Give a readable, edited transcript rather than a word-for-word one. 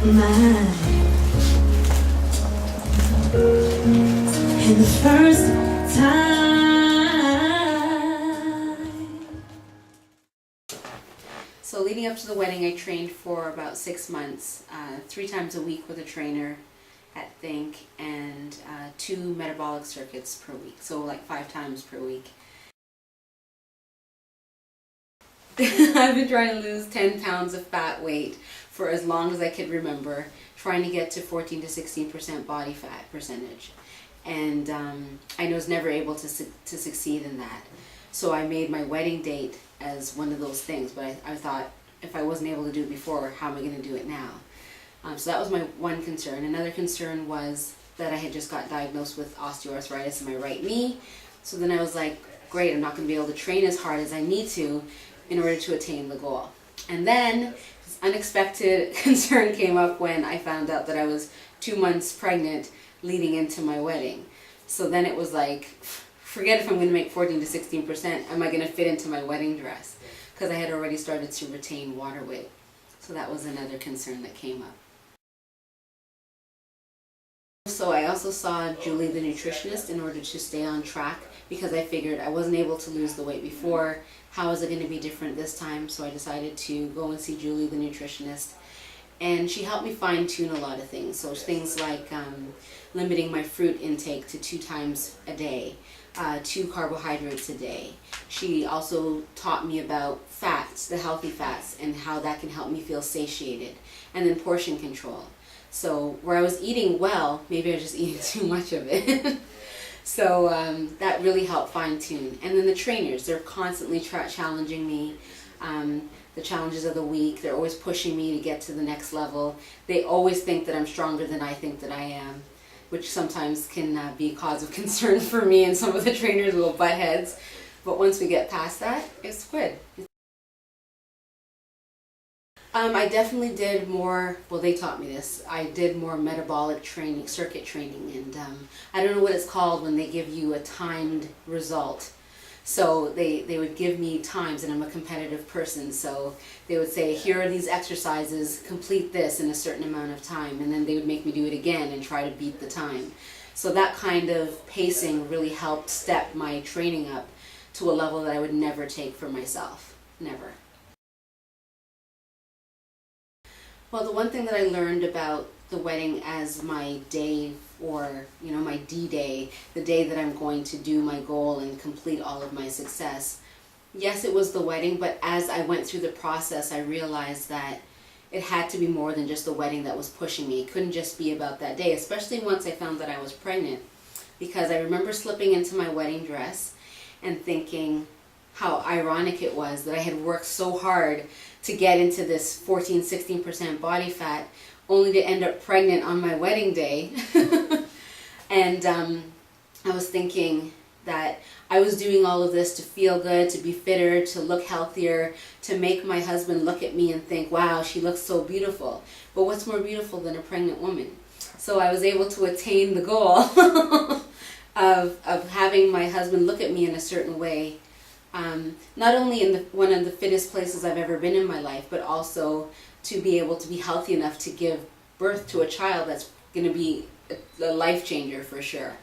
mind. And the first time. So leading up to the wedding, I trained for about 6 months, 3 times a week with a trainer at Think, and 2 metabolic circuits per week, so like 5 times per week. I've been trying to lose 10 pounds of fat weight for as long as I could remember, trying to get to 14 to 16% body fat percentage. And I was never able to succeed in that. So I made my wedding date as one of those things, but I thought, if I wasn't able to do it before, how am I going to do it now? So that was my one concern. Another concern was that I had just got diagnosed with osteoarthritis in my right knee. So then I was like, great, I'm not going to be able to train as hard as I need to in order to attain the goal. And then this unexpected concern came up when I found out that I was 2 months pregnant leading into my wedding. So then it was like, forget if I'm going to make 14 to 16%, am I going to fit into my wedding dress? Because I had already started to retain water weight. So that was another concern that came up. So I also saw Julie the nutritionist in order to stay on track, because I figured I wasn't able to lose the weight before. How is it going to be different this time? So I decided to go and see Julie the nutritionist. And she helped me fine tune a lot of things. So things like limiting my fruit intake to 2 times a day, 2 carbohydrates a day. She also taught me about fats, the healthy fats, and how that can help me feel satiated. And then portion control. So where I was eating well, maybe I was just eating too much of it. So that really helped fine tune. And then the trainers, they're constantly challenging me. The challenges of the week, they're always pushing me to get to the next level. They always think that I'm stronger than I think that I am, which sometimes can be a cause of concern for me, and some of the trainers will butt heads. But once we get past that, it's good. I definitely did more, well, they taught me this, I did more metabolic training, circuit training, and I don't know what it's called when they give you a timed result. So they would give me times, and I'm a competitive person, so they would say, here are these exercises, complete this in a certain amount of time, and then they would make me do it again and try to beat the time. So that kind of pacing really helped step my training up to a level that I would never take for myself, never. Well, the one thing that I learned about the wedding as my day, or my D-Day, the day that I'm going to do my goal and complete all of my success. Yes, it was the wedding, but as I went through the process, I realized that it had to be more than just the wedding that was pushing me. It couldn't just be about that day, especially once I found that I was pregnant. Because I remember slipping into my wedding dress and thinking how ironic it was that I had worked so hard to get into this 14-16% body fat, only to end up pregnant on my wedding day. And I was thinking that I was doing all of this to feel good, to be fitter, to look healthier, to make my husband look at me and think, wow, she looks so beautiful. But what's more beautiful than a pregnant woman? So I was able to attain the goal of having my husband look at me in a certain way. Not only in one of the fittest places I've ever been in my life, but also to be able to be healthy enough to give birth to a child that's going to be a life changer for sure.